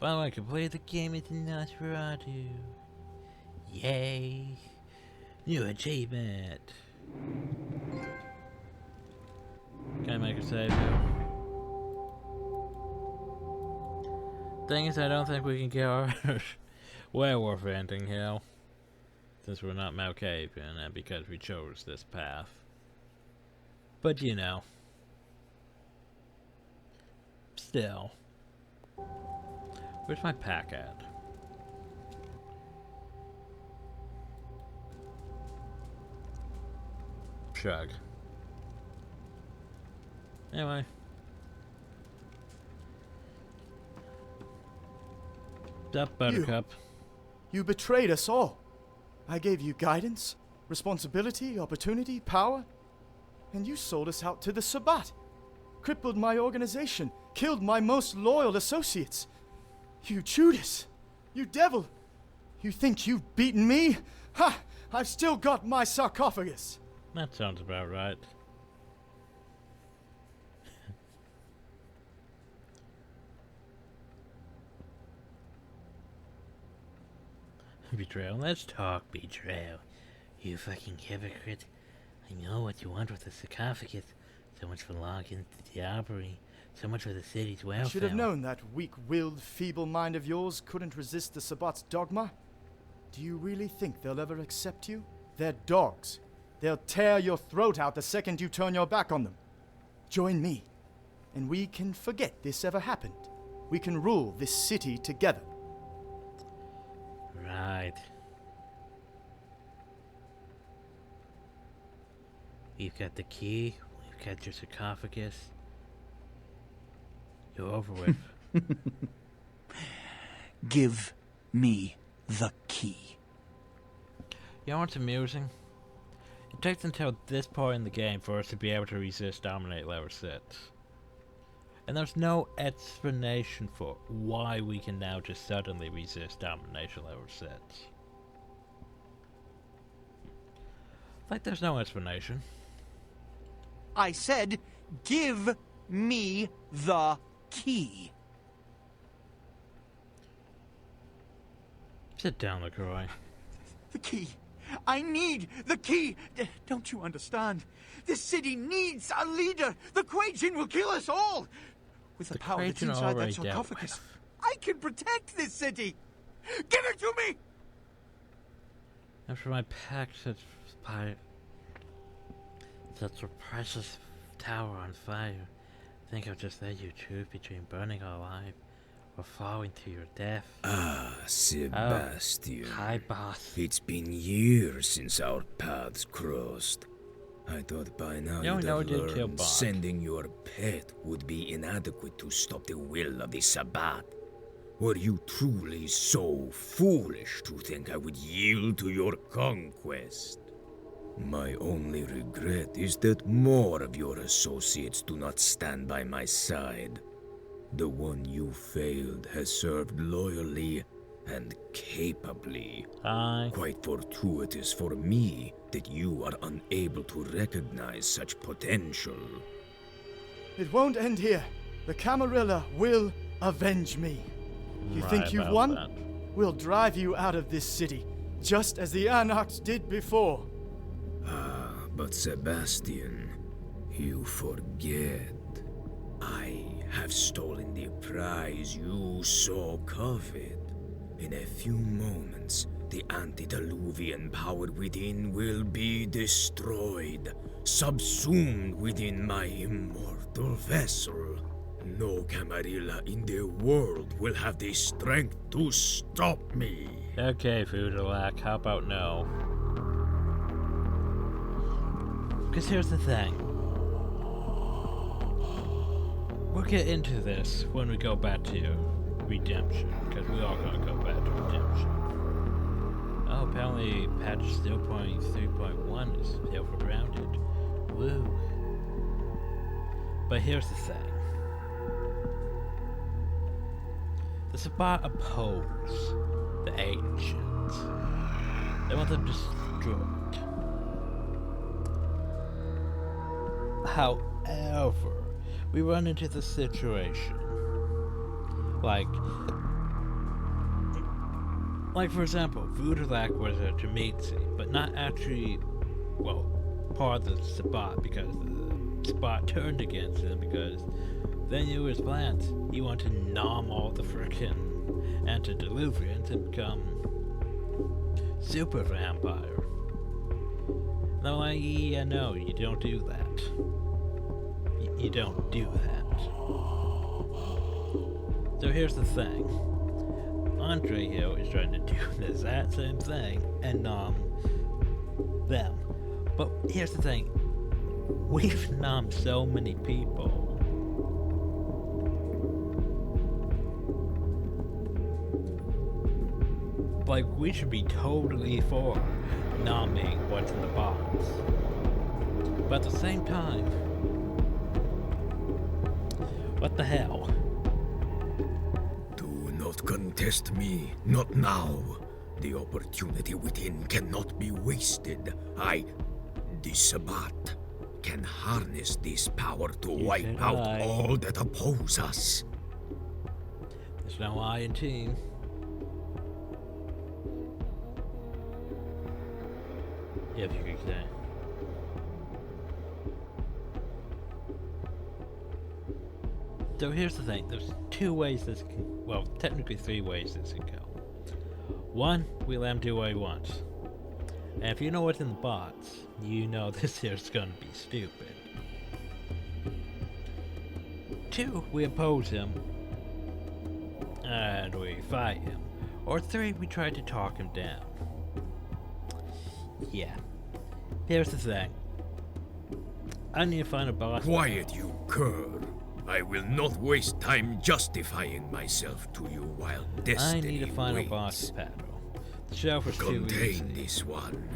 By the way, I completed the game with Nosferatu. Yay! New achievement! Can I make a save now? Thing is, I don't think we can get our werewolf ending here. Since we're not Malkavian, and because we chose this path. But you know. Still. Where's my pack at? Shrug. Anyway. Up, Buttercup. You betrayed us all. I gave you guidance, responsibility, opportunity, power, and you sold us out to the Sabbat. Crippled my organization, killed my most loyal associates. You Judas! You devil! You think you've beaten me? Ha! I've still got my sarcophagus! That sounds about right. Betrayal. Let's talk betrayal. You fucking hypocrite. I know what you want with the sarcophagus. So much for logging into the arbory. So much for the city's welfare. I should have known that weak-willed, feeble mind of yours couldn't resist the Sabbat's dogma. Do you really think they'll ever accept you? They're dogs. They'll tear your throat out the second you turn your back on them. Join me, and we can forget this ever happened. We can rule this city together. Right. We've got the key. We've got your sarcophagus. You're over with. Give me the key. You know what's amusing? It takes until this point in the game for us to be able to resist Dominate level 6. And there's no explanation for why we can now just suddenly resist Domination level 6. Like there's no explanation. I said, give me the key. Sit down, LaCroix. The key. I need the key. Don't you understand? This city needs a leader. The Quajian will kill us all. With the power that's inside that sarcophagus, I can protect this city. Give it to me. After my pack sets your precious tower on fire, I think I'll just let you choose between burning alive or falling to your death. Ah, Sebastian. Oh, hi, boss. It's been years since our paths crossed. I thought by now you'd have learned sending your pet would be inadequate to stop the will of the Sabbat. Were you truly so foolish to think I would yield to your conquest? My only regret is that more of your associates do not stand by my side. The one you failed has served loyally and capably. Quite fortuitous for me that you are unable to recognize such potential. It won't end here. The Camarilla will avenge me. You think you've won? That. We'll drive you out of this city, just as the Anarchs did before. Ah, but Sebastian, you forget. I have stolen the prize you so covet. In a few moments, the antediluvian power within will be destroyed, subsumed within my immortal vessel. No Camarilla in the world will have the strength to stop me. Okay, Foodalak, how about no? Because here's the thing. We'll get into this when we go back to Redemption, because we are going to go back to Redemption. Oh, apparently patch 0.3.1 is still for grounded. Woo. But here's the thing. The Sabbat oppose the ancients. They want them destroyed. However, we run into the situation. Like for example, Voodalak was a Jamitsi, but not actually, well, part of the Sabbat, because the Sabbat turned against him, because then it was plans. He wanted to nom all the frickin' antediluvians and become super vampire. And I'm like, yeah, no, you don't do that. You don't do that. So here's the thing. Andre here is trying to do the exact same thing and nom them. But here's the thing. We've nommed so many people. Like, we should be totally for nomming what's in the box. But at the same time, what the hell? Do not contest me, not now. The opportunity within cannot be wasted. The Sabbat, can harness this power to wipe out all that oppose us. There's no I in team. If you could say. So here's the thing, there's two ways this can, well, technically three ways this can go. One, we let him do what he wants. And if you know what's in the box, you know this here's gonna be stupid. Two, we oppose him, and we fight him. Or three, we try to talk him down. Yeah. Here's the thing. I need to find a boss. Quiet, you cur. I will not waste time justifying myself to you while destiny I need to find waits. a boss battle. The shelf is too Contain easy. this one.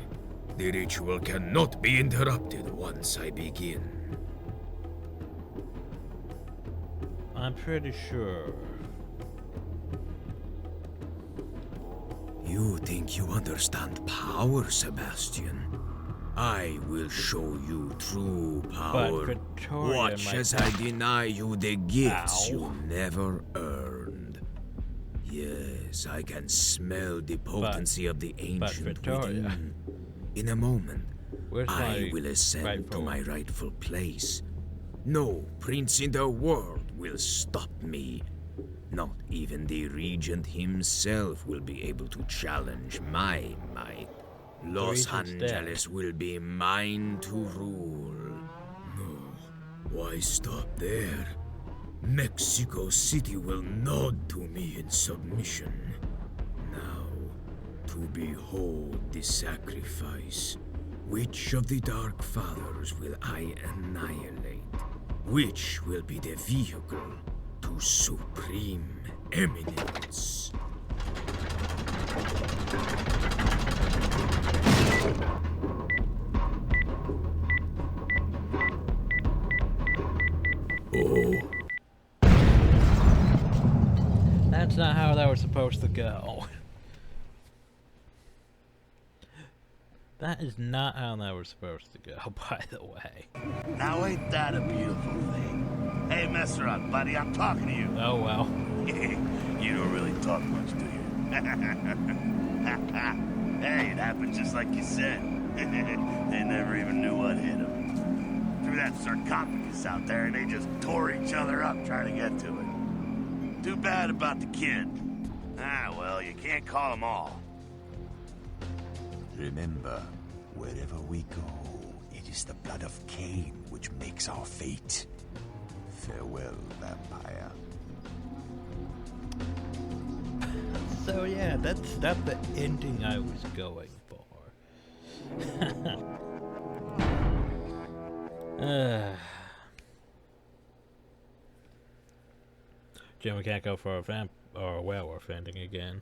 The ritual cannot be interrupted once I begin. I'm pretty sure. You think you understand power, Sebastian? I will show you true power. Victoria Watch as I deny you the gifts Ow. you never earned. Yes, I can smell the potency of the ancient Victoria. within. In a moment, Where's I my will ascend to rightful- my rightful place. No prince in the world will stop me. Not even the regent himself will be able to challenge my might. Los regent's dead. Angeles will be mine to rule. No, why stop there? Mexico City will nod to me in submission. Now, to behold the sacrifice. Which of the Dark Fathers will I annihilate? Which will be the vehicle to supreme eminence? Oh. That's not how that was supposed to go. That is not how that was supposed to go, by the way. Now ain't that a beautiful thing? Hey, mess around, buddy, I'm talking to you. Oh well. You don't really talk much, do you? Hey, it happened just like you said. They never even knew what hit them. Threw that sarcophagus out there and they just tore each other up trying to get to it. Too bad about the kid. Ah, well, you can't call them all. Remember, wherever we go, it is the blood of Cain which makes our fate. Farewell, vampire. So yeah, that's not the ending I was going for. Jim, we can't go for a vamp or a werewolf ending again.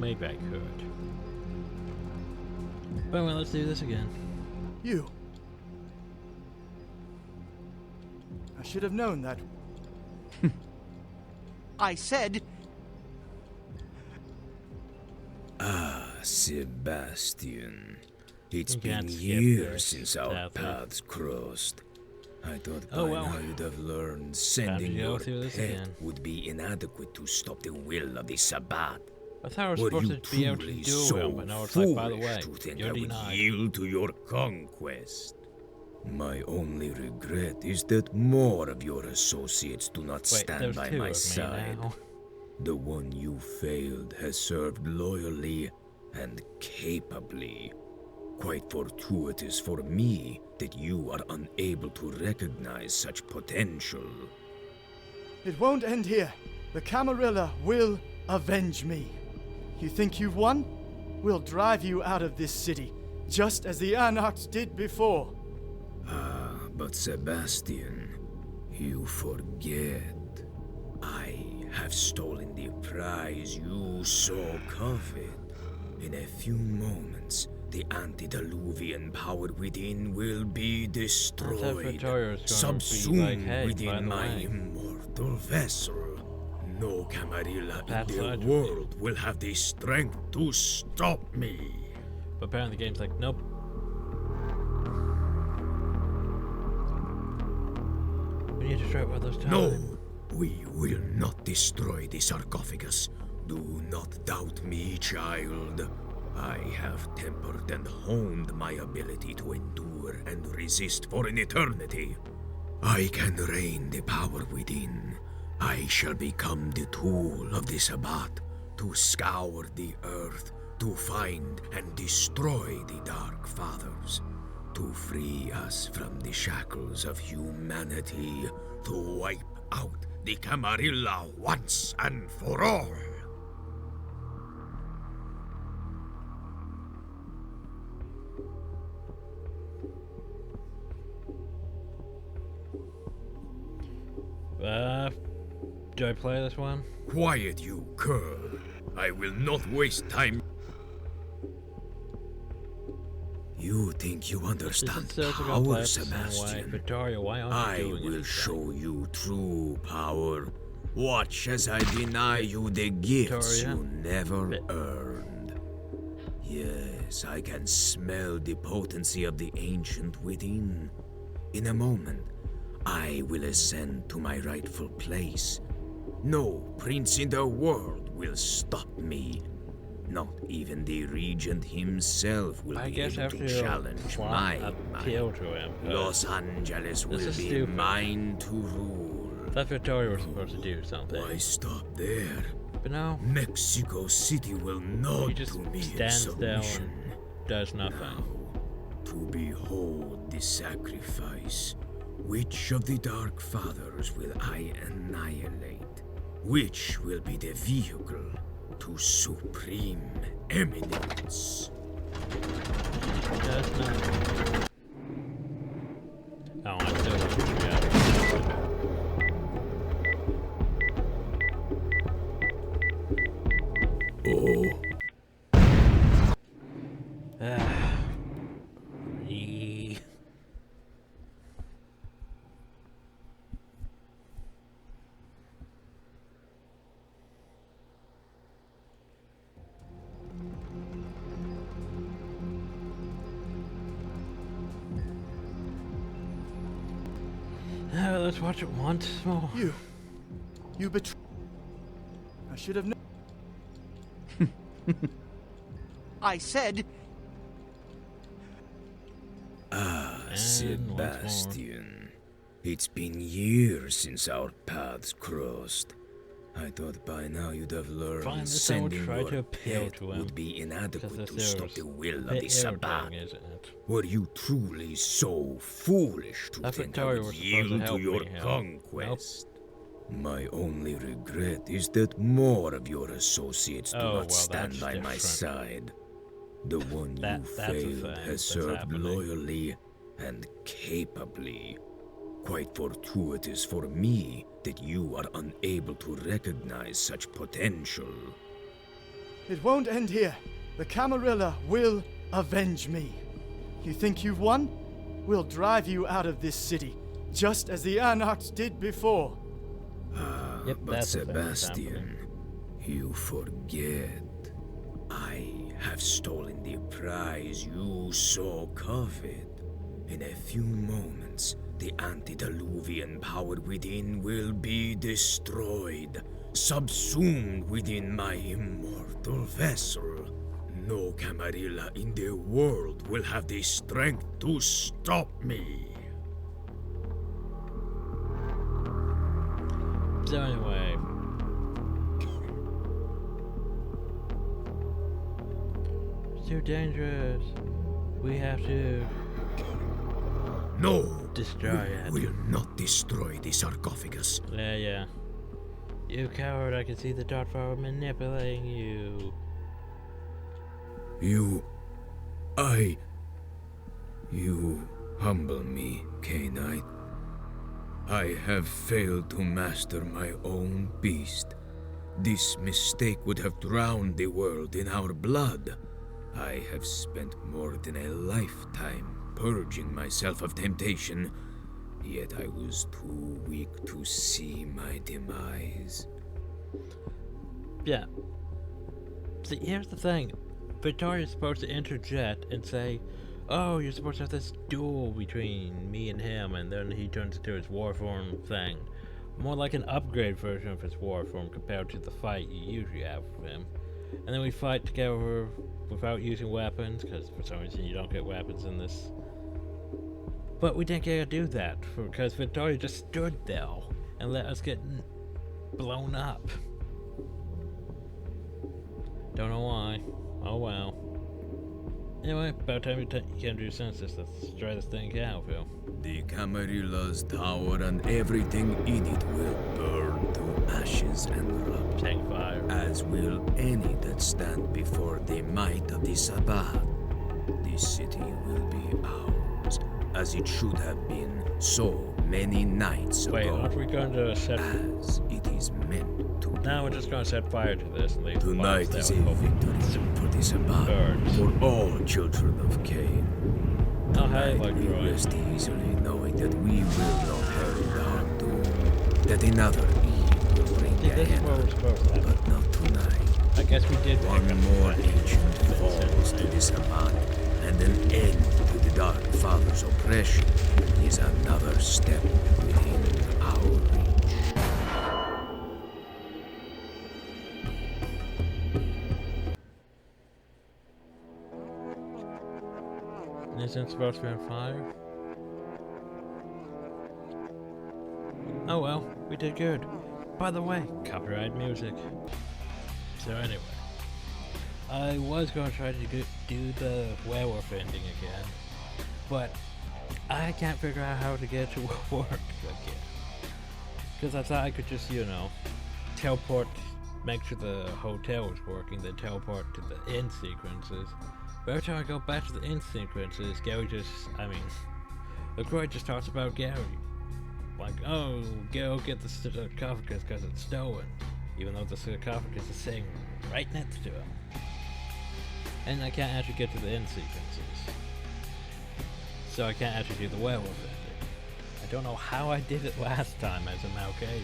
maybe I could. But well, let's do this again. You. I should have known that. I said... Ah, Sebastian. It's been years since our paths crossed. I thought by now you'd have learned sending your pet would be inadequate to stop the will of the Sabbat. I thought I was supposed to be able to do it, but now it's like, by the way, you're denied. Yield to your conquest. My only regret is that more of your associates do not stand by my side. The one you failed has served loyally and capably. Quite fortuitous for me that you are unable to recognize such potential. It won't end here. The Camarilla will avenge me. You think you've won? We'll drive you out of this city, just as the Anarchs did before. Ah, but Sebastian, you forget. I have stolen the prize you so covet. In a few moments, the antediluvian power within will be destroyed, subsumed within my immortal vessel. No Camarilla in the world will have the strength to stop me. But apparently the game's like, nope. We need to try one of those times. No, we will not destroy the sarcophagus. Do not doubt me, child. I have tempered and honed my ability to endure and resist for an eternity. I can reign the power within. I shall become the tool of the Sabbat to scour the earth, to find and destroy the Dark Fathers, to free us from the shackles of humanity, to wipe out the Camarilla once and for all. Do I play this one? Quiet, you cur. I will not waste time. You think you understand power, Sebastian? Victoria, why aren't you doing I will show you true power. Watch as I deny you the gifts you never earned. Yes, I can smell the potency of the ancient within. In a moment, I will ascend to my rightful place. No prince in the world will stop me. Not even the regent himself will be able to challenge my might. Los Angeles will be mine to rule. That Victoria was supposed to do something. Why stop there? But now, Mexico City will nod to me in submission. Does nothing. Now, to behold the sacrifice. Which of the Dark Fathers will I annihilate? Which will be the vehicle to supreme eminence? Does nothing. Oh, I'm still let's watch it once more. You betrayed. I should have known. I said. Ah, Sebastian. It's been years since our paths crossed. I thought by now you'd have learned sending your pet would be inadequate to stop the will of the Sabbat. Were you truly so foolish to think I would yield to your conquest? My only regret is that more of your associates do not stand by my side. The one you failed has served loyally and capably. Quite fortuitous for me that you are unable to recognize such potential. It won't end here. The Camarilla will avenge me. You think you've won? We'll drive you out of this city, just as the Anarchs did before. Yep, but Sebastian, you forget. I have stolen the prize you so covet. In a few moments, the antediluvian power within will be destroyed, subsumed within my immortal vessel. No Camarilla in the world will have the strength to stop me. So anyway, it's too dangerous. We have to destroy it. We will not destroy the sarcophagus. Yeah. You coward, I can see the Dark Power manipulating you. You humble me, K-Knight. I have failed to master my own beast. This mistake would have drowned the world in our blood. I have spent more than a lifetime purging myself of temptation, yet I was too weak to see my demise. Yeah. See, here's the thing. Victoria's supposed to interject and say, oh, you're supposed to have this duel between me and him, and then he turns into his war form thing. More like an upgrade version of his war form compared to the fight you usually have with him. And then we fight together without using weapons, because for some reason you don't get weapons in this. But we didn't get to do that, because Victoria just stood there and let us get blown up. Don't know why. Oh well. Anyway, about time you can do census. Let's try this thing out, Phil. The Camarilla's tower and everything in it will burn to ashes and rubble. Take fire. As will any that stand before the might of the Sabbat. This city will be ours, as it should have been so many nights ago. Wait, aren't we going to set... As it is meant to be. Now we're just going to set fire to this and leave the Tonight bombs is there. a victory for the Sabbat, for all children of Cain. Oh, hey, Tonight we Leroy. rest easily knowing that we will not herald our doom, that another Eve will bring See, this is what we're supposed to have. but not tonight. I guess we did One pick up more the ancient falls to the Sabbat, and an end to the Dark Father's oppression is another step within our reach. Isn't it supposed to be on fire? Oh well, we did good. By the way, copyright music. So anyway, I was going to try to do the werewolf ending again, but I can't figure out how to get it to work again. Because I thought I could just, you know, teleport, make sure the hotel was working, then teleport to the end sequences. But every time I go back to the end sequences, Gary LaCroix just talks about Gary. Like, oh, go get the sarcophagus because it's stolen. Even though the sarcophagus is sitting right next to him. And I can't actually get to the end sequences. So I can't actually do the werewolf ending. I don't know how I did it last time as a Masquerade.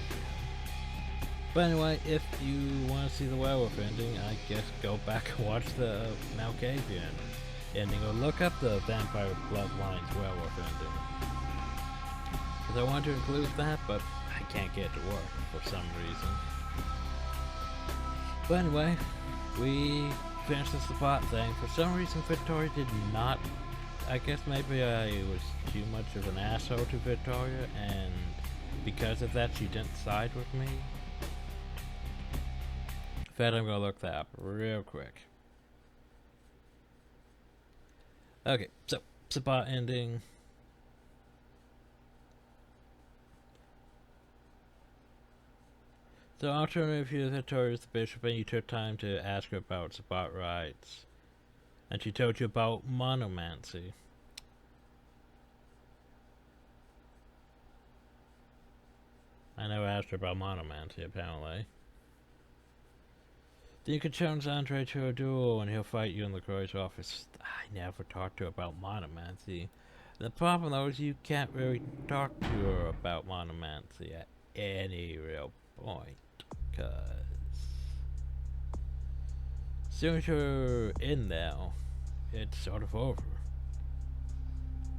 But anyway, if you want to see the werewolf ending, I guess go back and watch the Masquerade ending, or look up the Vampire Bloodlines werewolf ending. Because I want to include that, but I can't get it to work for some reason. But anyway, we finished the Sabbat thing. For some reason, Victoria did not. I guess maybe I was too much of an asshole to Victoria, and because of that, she didn't side with me. In fact, I'm gonna look that up real quick. Okay, so Sabbat ending. So alternative view, Victoria is the bishop, and you took time to ask her about Sabbat rites, and she told you about monomancy. I never asked her about monomancy, apparently. You can challenge Andre to a duel and he'll fight you in LaCroix's office. I never talked to her about monomancy. The problem though is you can't really talk to her about monomancy at any real point, cause as soon as you're in there, it's sort of over.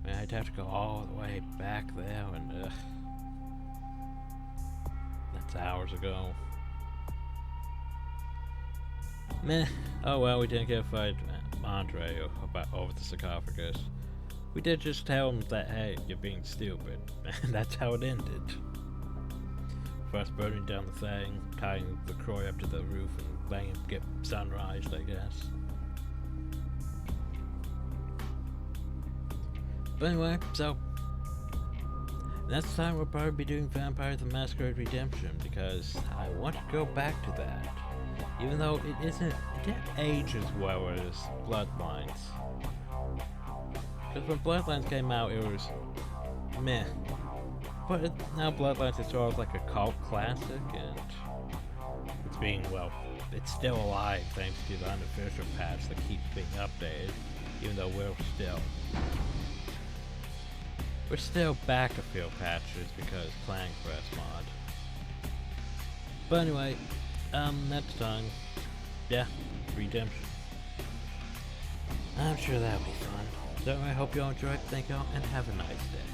I mean, I'd have to go all the way back there, and that's hours ago. Meh. Oh well, we didn't get a fight Andre about over the sarcophagus. We did just tell him that, hey, you're being stupid, and that's how it ended. First burning down the thing, tying the Croy up to the roof, and letting him get sunrised, I guess. But anyway, so next time we'll probably be doing Vampire the Masquerade Redemption, because I want to go back to that. Even though it didn't age as well as Bloodlines. Because when Bloodlines came out, it was meh. But now Bloodlines is sort of like a cult classic, and it's being, well, it's still alive thanks to the unofficial patch that keeps being updated, even though we're still back a few patches because Clan Crest mod. But anyway, next time, yeah, Redemption. I'm sure that'll be fun. So I hope you all enjoyed, thank y'all, and have a nice day.